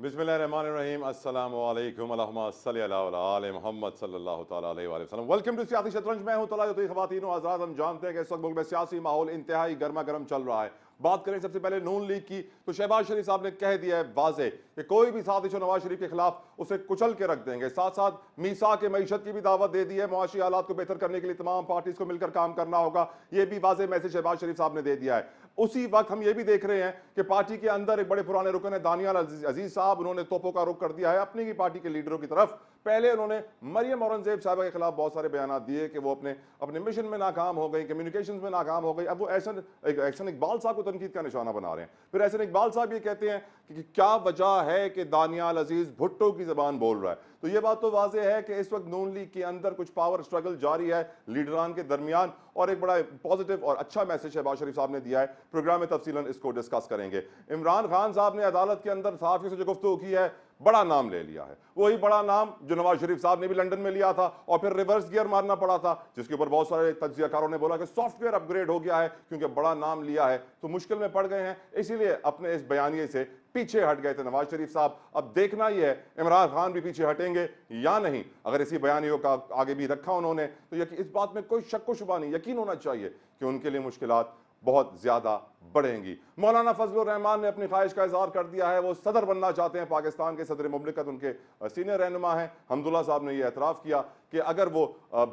बिस्मिल्लाहिर्रहमानिर्रहीम अस्सलामु अलैकुम अल्लाहुम्मा सल्ली अला आले मोहम्मद सल्लल्लाहु तआला अलैहि वसल्लम। वेलकम टू सियासी शतरंज। मैं हूं तला जो ख़वातीन और हज़रात, हम जानते हैं कि इस वक्त मुल्क में सियासी माहौल इंतहाई गर्मा गर्म चल रहा है। बात करें सबसे पहले नून लीग की, तो शहबाज शरीफ साहब ने कह दिया है वाज़े कि कोई भी साजिश हो नवाज शरीफ के खिलाफ उसे कुचल के रख देंगे। साथ साथ मीसा के मईशत की भी दावत दे दी है। मुआशी हालात को बेहतर करने के लिए तमाम पार्टीज को मिलकर काम करना होगा, यह भी वाज़े मैसेज शहबाज शरीफ साहब ने दे दिया है। उसी वक्त हम ये भी देख रहे हैं कि पार्टी के अंदर एक बड़े पुराने रुकन है दानियाल अजीज साहब, उन्होंने तोपों का रुख कर दिया है अपनी ही पार्टी के लीडरों की तरफ। पहले उन्होंने मरियम औरंगजेब साहब के खिलाफ बहुत सारे बयान दिए कि वो अपने अपने मिशन में नाकाम हो गई, कम्युनिकेशन में नाकाम हो गई। अब वो एहसन इकबाल साहब को तनकीद का निशाना बना रहे हैं। फिर एहसन इकबाल साहब ये कहते हैं कि क्या वजह है कि दानियाल अजीज भुट्टो की जबान बोल रहा है। तो ये बात तो वाज़े है कि इस वक्त नून लीग के अंदर कुछ पावर स्ट्रगल जारी है लीडरान के दरमियान, और एक बड़ा पॉजिटिव और अच्छा मैसेज शहबाज शरीफ साहब ने दिया है। प्रोग्राम में तफसीलन इसको डिस्कस करेंगे। इमरान खान साहब ने अदालत के अंदर सहाफियों से जो गुफ्तगू की है, बड़ा नाम ले लिया है। वही बड़ा नाम जो नवाज शरीफ साहब ने भी लंदन में लिया था और फिर रिवर्स गियर मारना पड़ा था, जिसके ऊपर बहुत सारे तज्जियाकारों ने बोला कि सॉफ्टवेयर अपग्रेड हो गया है क्योंकि बड़ा नाम लिया है तो मुश्किल में पड़ गए हैं, इसीलिए अपने इस बयानिए से पीछे हट गए थे नवाज शरीफ साहब। अब देखना यह है इमरान खान भी पीछे हटेंगे या नहीं। अगर इसी बयानियों का आगे भी रखा उन्होंने तो इस बात में कोई शक व शुबा नहीं, यकीन होना चाहिए कि उनके लिए मुश्किलात बहुत ज्यादा बढ़ेंगी। मौलाना फजलुर रहमान ने अपनी ख्वाहिश का इजहार कर दिया है, वो सदर बनना चाहते हैं पाकिस्तान के। सदर मुमलिकत उनके सीनियर रहनुमा हैं। हमदुल्ला साहब ने यह एतराफ़ किया कि अगर वो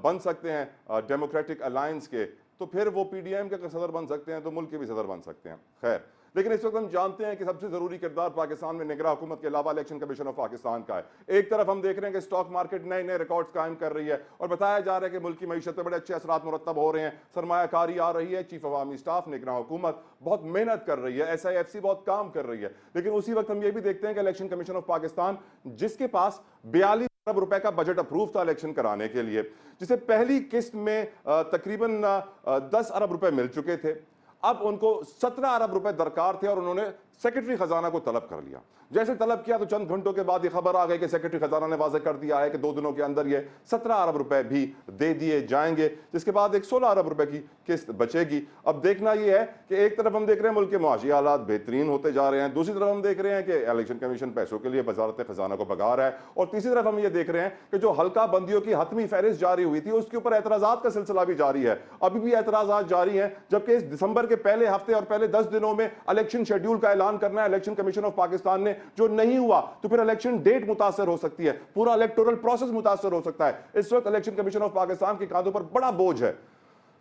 बन सकते हैं डेमोक्रेटिक अलायंस के, तो फिर वो PDM के अगर सदर बन सकते हैं तो मुल्क के भी सदर बन सकते हैं। खैर, लेकिन इस वक्त हम जानते हैं कि सबसे जरूरी किरदार पाकिस्तान में निगरान हुकूमत के अलावा इलेक्शन कमीशन ऑफ पाकिस्तान का है। एक तरफ हम देख रहे हैं कि स्टॉक मार्केट नए नए रिकॉर्ड्स कायम कर रही है और बताया जा रहा है कि मुल्क की मईशत पर बड़े अच्छे असरात मुरतब हो रहे हैं, सरमायाकारी आ रही है। चीफ अवामी स्टाफ निगरान हुकूमत बहुत मेहनत कर रही है, SIFC बहुत काम कर रही है। लेकिन उसी वक्त हम ये भी देखते हैं कि इलेक्शन कमीशन ऑफ पाकिस्तान, जिसके पास 42 अरब रुपए का बजट अप्रूव था इलेक्शन कराने के लिए, जिसे पहली किस्त में तकरीबन 10 अरब रुपए मिल चुके थे, अब उनको 17 अरब रुपए दरकार थे और उन्होंने सेक्रेटरी खजाना को तलब कर लिया। जैसे तलब किया तो चंद घंटों के बाद ये खबर आ गई कि सेक्रेटरी खजाना ने वाज़ेह कर दिया है कि 2 दिनों के अंदर ये 17 अरब रुपए भी दे दिए जाएंगे, जिसके बाद एक 16 अरब रुपए की किस्त बचेगी। अब देखना यह है कि एक तरफ हम देख रहे हैं मुल्क के मुआशी हालात बेहतरीन होते जा रहे हैं, दूसरी तरफ हम देख रहे हैं कि इलेक्शन कमीशन पैसों के लिए वजारत खजाना को भगा रहा है, और तीसरी तरफ हम ये देख रहे हैं कि जो हल्का बंदियों की हतमी फहरिस्त जारी हुई थी उसके ऊपर एतराजात का सिलसिला भी जारी है। अभी भी एतराजात जारी हैं, जबकि इस दिसंबर के पहले हफ्ते और पहले 10 दिनों में इलेक्शन शेड्यूल का ऐलान करना है इलेक्शन कमीशन ऑफ पाकिस्तान ने। जो नहीं हुआ तो फिर इलेक्शन डेट मुतासर हो सकती है, पूरा इलेक्टोरल प्रोसेस मुतासर हो सकता है। इस वक्त इलेक्शन कमीशन ऑफ पाकिस्तान के कांधों पर बड़ा बोझ है,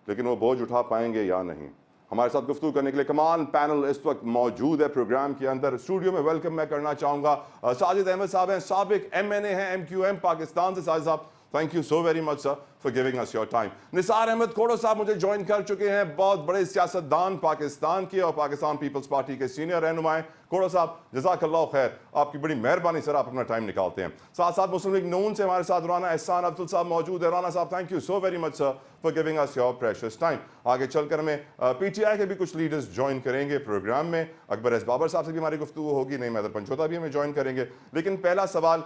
लेकिन वो बोझ उठा पाएंगे या नहीं। हमारे साथ गुफ्तगू करने के लिए कमान पैनल इस वक्त मौजूद है प्रोग्राम के अंदर। स्टूडियो में वेलकम मैं करना चाहूंगा साजिद अहमद साहब हैं, साबिक MNA हैं MQM पाकिस्तान से। साजिद साहब, thank you so very much sir for giving us your time. Nisar Ahmed Khoro साहब मुझे ज्वाइन कर चुके हैं, बहुत बड़े सियासतदान पाकिस्तान के और पाकिस्तान पीपल्स पार्टी के सीनियर रहनुमाएं। खोड़ो साहब, जज़ाकल्लाह खैर, आपकी बड़ी मेहरबानी सर, आप अपना टाइम निकालते हैं। साथ साथ मुस्लिम लीग नून से हमारे साथ राना एहसान अब्दुल साहब मौजूद है। राना साहब, thank you so very much sir for giving us your precious time. आगे चलकर हमें PTI के भी कुछ लीडर्स ज्वाइन करेंगे प्रोग्राम में। अकबर एस बाबर साहब से भी हमारी गुफ्तगू होगी, नहीं मैदर पंचोता भी हमें ज्वाइन करेंगे। लेकिन पहला सवाल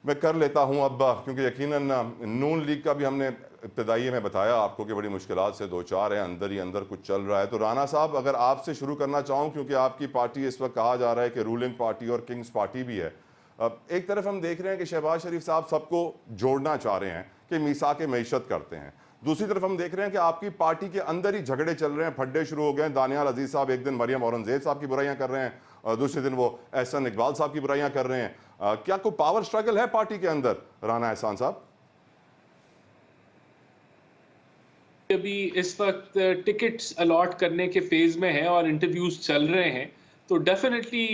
मैं कर लेता हूं अब, क्योंकि यकीनन नून लीग का भी हमने इब्तदाई में बताया आपको कि बड़ी मुश्किलात से दो चार है, अंदर ही अंदर कुछ चल रहा है। तो राना साहब, अगर आपसे शुरू करना चाहूँ, क्योंकि आपकी पार्टी इस वक्त कहा जा रहा है कि रूलिंग पार्टी और किंग्स पार्टी भी है। अब एक तरफ हम देख रहे हैं कि शहबाज शरीफ साहब सबको जोड़ना चाह रहे हैं कि मीसा के मईशत करते हैं, दूसरी तरफ हम देख रहे हैं कि आपकी पार्टी के अंदर ही झगड़े चल रहे हैं, फड्डे शुरू हो गए हैं। दानियाल अजीज साहब एक दिन मरियम औरंगजेब साहब की बुराइयां कर रहे हैं और दूसरे दिन वो एहसन इकबाल साहब की बुराइयां कर रहे हैं। क्या कोई पावर स्ट्रगल है पार्टी के अंदर, राना एहसान साहब? अभी इस वक्त टिकट्स अलॉट करने के फेज में है और इंटरव्यूज चल रहे हैं, तो डेफिनेटली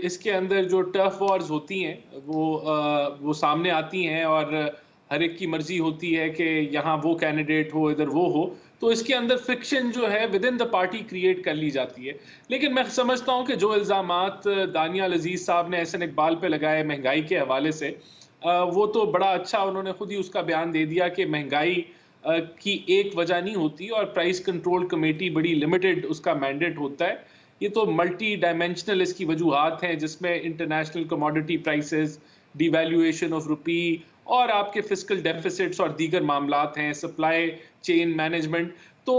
इसके अंदर जो टफ वॉर्स होती हैं वो सामने आती हैं और हर एक की मर्जी होती है कि यहाँ वो कैंडिडेट हो, इधर वो हो, तो इसके अंदर फ्रिक्शन जो है with in the party create कर ली जाती है। लेकिन मैं समझता हूँ कि जो इल्ज़ामात दानियाल अजीज साहब ने एहसन इकबाल पे लगाए महंगाई के हवाले से, वो तो बड़ा अच्छा, उन्होंने खुद ही उसका बयान दे दिया कि महंगाई की एक वजह नहीं होती और प्राइस कंट्रोल कमेटी बड़ी लिमिटेड उसका मैंडेट होता है। ये तो मल्टी डायमेंशनल इसकी वजूहात हैं, जिसमें international commodity prices, devaluation of rupee और आपके फिस्कल डेफिसिट्स और दीगर मामलात हैं, सप्लाई चेन मैनेजमेंट। तो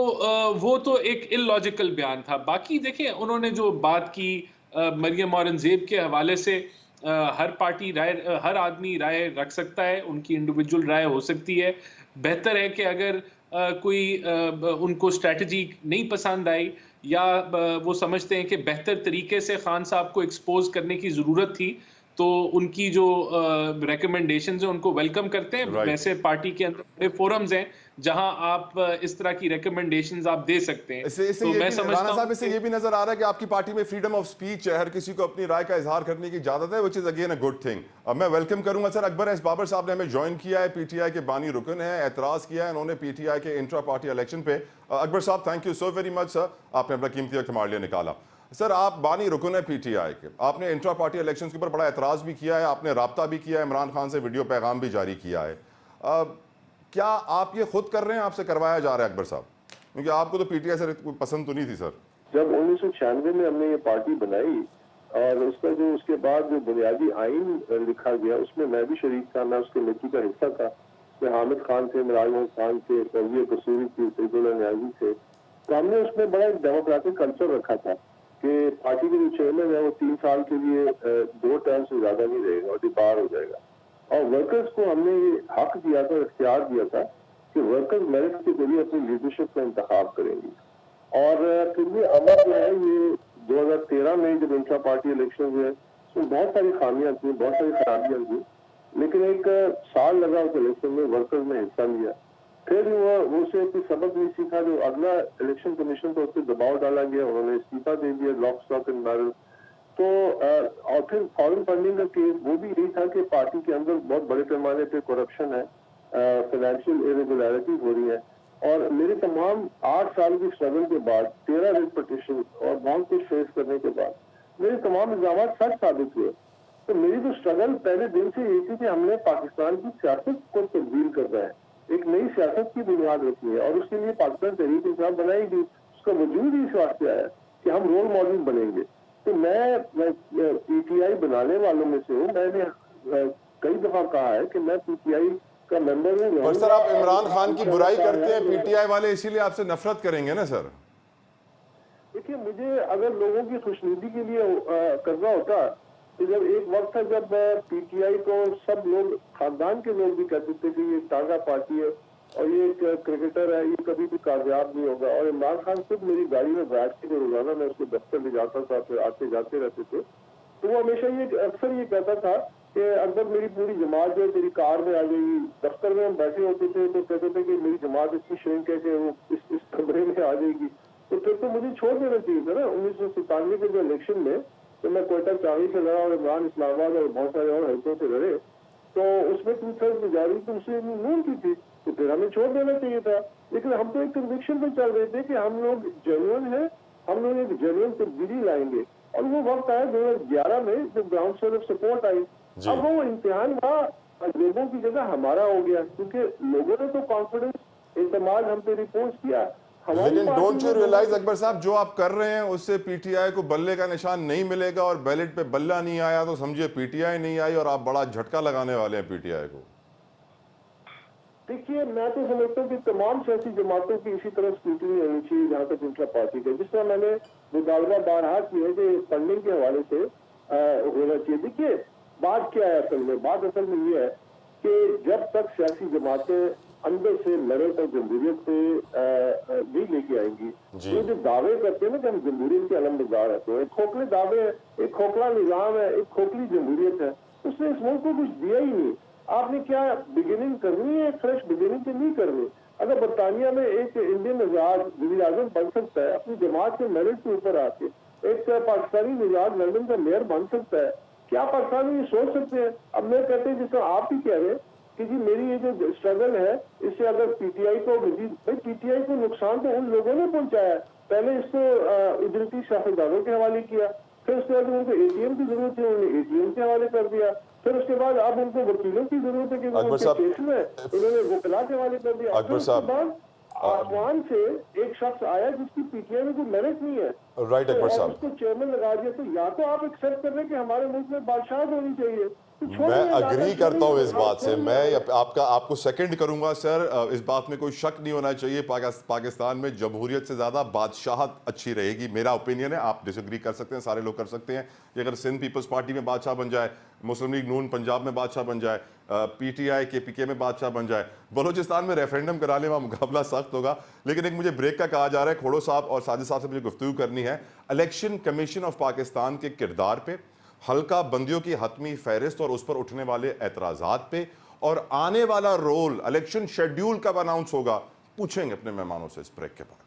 वो तो एक इलॉजिकल बयान था। बाकी देखें, उन्होंने जो बात की मरियम औरंगजेब के हवाले से, हर पार्टी राय, हर आदमी राय रख सकता है, उनकी इंडिविजुअल राय हो सकती है। बेहतर है कि अगर कोई उनको स्ट्रैटेजी नहीं पसंद आई या वो समझते हैं कि बेहतर तरीके से खान साहब को एक्सपोज करने की ज़रूरत थी, तो उनकी जो रिकमेंडेशंस हैं उनको वेलकम करते हैं। राइट। वैसे पार्टी के अंदर बड़े फोरम्स हैं जहां आप इस तरह की रिकमेंडेशंस आप दे सकते हैं। इससे इससे तो ये मैं भी राणा समझता साहब, हूं इससे कि ये भी नजर आ रहा है कि आपकी पार्टी में फ्रीडम ऑफ स्पीच है, हर किसी को अपनी राय का इजहार करने की इजाजत है, which is again a good thing. अब मैं वेलकम करूंगा सर अकबर एस बाबर साहब ने हमें ज्वाइन किया है, पीटीआई के बानी रुकन है, एतराज किया है उन्होंने पीटीआई के इंट्रा पार्टी इलेक्शन पे। अकबर साहब thank you so very much sir, आपने अपना कीमती वक्त हमारे लिए निकाला। सर आप बानी रुकन है पीटीआई के, आपने इंट्रा पार्टी इलेक्शन के ऊपर बड़ा एतराज भी किया है, आपने राब्ता भी किया है, इमरान खान से वीडियो पैगाम भी जारी किया है। क्या आप ये खुद कर रहे हैं, आपसे करवाया जा रहा है अकबर साहब? क्योंकि आपको तो पीटीआई से पसंद तो नहीं थी सर। जब 1996 में हमने ये पार्टी बनाई और उसका जो उसके बाद जो बुनियादी आइन लिखा गया उसमें मैं भी शरीक था, मैं उस कमेटी का हिस्सा था। मैं हामिद खान थे, मिराज अहमद खान थे, परवीन कसूरी थी, सईदुल्लाह न्याजी थे। तो हमने उसमें बड़ा एक डेमोक्रेटिक कल्चर रखा था कि पार्टी के जो चेयरमैन है वो 3 साल के लिए 2 टर्म से ज्यादा नहीं रहेगा और बाहर हो जाएगा। और वर्कर्स को हमने ये हक दिया था, इख्तियार दिया था कि वर्कर्स मेरिट के जरिए अपनी लीडरशिप का इंतखाब करेंगी। और फिर भी अमर जो है ये 2013 में जब इंट्रा पार्टी इलेक्शन हुए उसमें बहुत सारी खामियां थी, बहुत सारी खराबियां थी, लेकिन एक साल लगा उस इलेक्शन में, वर्कर्स ने हिस्सा लिया। फिर वो से कोई सबक नहीं सीखा, जो अगला इलेक्शन कमीशन पर उस पर दबाव डाला गया, उन्होंने इस्तीफा दे दिया, लॉक स्टॉक एंड बैरल। तो और फिर फॉरेन फंडिंग का केस वो भी यही था कि पार्टी के अंदर बहुत बड़े पैमाने पे करप्शन है, फाइनेंशियल इरेगुलरिटीज हो रही है। और मेरे तमाम 8 साल की स्ट्रगल के बाद, 13 रिट पिटीशन और बहुत कुछ फेस करने के बाद मेरे तमाम इल्जाम सच साबित हुए। तो मेरी तो स्ट्रगल पहले दिन से यही थी कि हमने पाकिस्तान की सियासत को तब्दील करना है, एक नई सियासत की बुनियाद रखनी है, और उसके लिए पाकिस्तान तहरीक इंसाफ बनाई गई। उसका वजूद ही इस वास्ते आया कि हम रोल मॉडल बनेंगे। तो मैं पीटीआई बनाने वालों में से हूँ। मैंने कई दफा कहा है कि मैं पीटीआई का मेंबर हूँ। पर सर आप इमरान खान की बुराई करते हैं पीटीआई वाले, इसीलिए आपसे नफरत करेंगे ना सर? देखिए, मुझे अगर लोगों की खुशनुदी के लिए करना होता तो जब एक वक्त था जब पीटीआई को सब लोग, खानदान के लोग भी कहते थे कि ये टागा पार्टी है और ये एक क्रिकेटर है, ये कभी भी कामयाब नहीं होगा। और इमरान खान खुद मेरी गाड़ी में बैठ के जो रोजाना मैं उसको दफ्तर ले जाता था, फिर आते जाते रहते थे, तो वो हमेशा ये अक्सर ये कहता था कि अगर मेरी पूरी जमात जो तेरी कार में आ जाएगी। दफ्तर में हम बैठे होते थे तो कहते थे कि मेरी जमात इतनी श्रिंक है कि वो इस कमरे में आ जाएगी। तो फिर तो मुझे छोड़ देना चाहिए था ना। 1997 के जो इलेक्शन में तो मैं कोयटा चावी से लड़ा और इमरान इस्लामाबाद और बहुत सारे और हल्कों से लड़े, तो उसमें 2/3 मेजॉरिटी तो उससे नून की थी, तो फिर हमें छोड़ देना चाहिए था। लेकिन हम तो एक कन्विक्शन पे चल रहे थे कि हम लोग जेन्युइन है, हम लोग एक जेन्युइन तब्दीली लाएंगे। और वो वक्त आया 2011 में जब ग्राउंड से सपोर्ट आई। अब वो इम्तिहान वहाँ लोगों की जगह हमारा हो गया, क्योंकि लोगों ने तो कॉन्फिडेंस, एतमाद हम पे रिपोर्ट किया। लेकिन डोंट यू रियलाइज अकबर साहब, जो आप कर रहे हैं उससे पीटीआई को बल्ले का निशान नहीं मिलेगा, और बैलेट पे बल्ला नहीं आया तो समझिए पीटीआई नहीं आई और आप बड़ा झटका लगाने वाले हैं पीटीआई को। देखिए, मैं तो समझता हूँ कि तमाम सियासी जमातों की इसी तरह स्क्रूटनी होनी चाहिए जहाँ तक इंट्रा पार्टी का। जिस तरह मैंने मुतालबा बारहा की है कि फंडिंग के हवाले से होना चाहिए। देखिए, बात क्या है असल में? बात असल में ये है कि जब तक सियासी जमातें अंदर से मेरिट और जमहूरियत पे नहीं लेके आएंगी, तो जो दावे करते हैं ना कि हम जमहूरियत के अलमबरदार है, तो एक खोखले दावे, एक खोखला निजाम है, एक खोखली जमहूरियत है, उसने इस मुल्क को कुछ दिया ही नहीं। आपने क्या बिगिनिंग करनी है? फ्रेश बिगिनिंग तो नहीं करनी। अगर बरतानिया में एक इंडियन निजाज वज़ीर आज़म बन सकता है अपनी जमात के मेरिट के ऊपर आके, एक पाकिस्तानी निजाज लंदन का मेयर बन सकता है, क्या पाकिस्तानी ये सोच सकते हैं? अब मैं कहते हैं, जिसको आप ही कह रहे हैं कि जी मेरी ये जो स्ट्रगल है इससे अगर पीटीआई को मजीद, भाई पीटीआई को नुकसान तो उन लोगों ने पहुंचाया। पहले इसको उजरती शाहदारों के हवाले किया, फिर उसके बाद उनको एटीएम की जरूरत है, उन्होंने एटीएम के हवाले कर दिया, फिर उसके बाद अब उनको वकीलों की जरूरत है कि वो उनके केस में उन्होंने वकला के हवाले कर दिया। फिर उसके बाद आसमान से एक शख्स आया जिसकी पीटीआई में कोई मेरिट नहीं है, राइट अकबर साहब, उसको चेयरमैन लगा दिया, तो या तो आप एक्सेप्ट कर रहे हैं कि हमारे मुल्क में बादशाह होनी चाहिए, तो छोड़िए मैं दादा, अग्री करता हूँ इस छोड़िए, बात से। छोड़िए। मैं आपको सेकंड करूंगा सर। इस बात में कोई शक नहीं होना चाहिए। पाकिस्तान में जमहूरियत से ज़्यादा बादशाहत अच्छी रहेगी, मेरा ओपिनियन है। आप डिसएग्री कर सकते हैं, सारे लोग कर सकते हैं कि अगर सिंध पीपल्स पार्टी में बादशाह बन जाए, मुस्लिम लीग नून पंजाब में बादशाह बन जाए, PTI KPK में बादशाह बन जाए, बलूचिस्तान में रेफरेंडम कराने में मुकाबला सख्त होगा। लेकिन एक मुझे ब्रेक का कहा जा रहा है, खोड़ो साहब और साजिद साहब से मुझे गुफ्तगू करनी है इलेक्शन कमीशन ऑफ पाकिस्तान के किरदार पे, हल्का बंदियों की हतमी फहरिस्त और उस पर उठने वाले एतराजात पे, और आने वाला रोल इलेक्शन शेड्यूल कब अनाउंस होगा, पूछेंगे अपने मेहमानों से इस ब्रेक के बाद।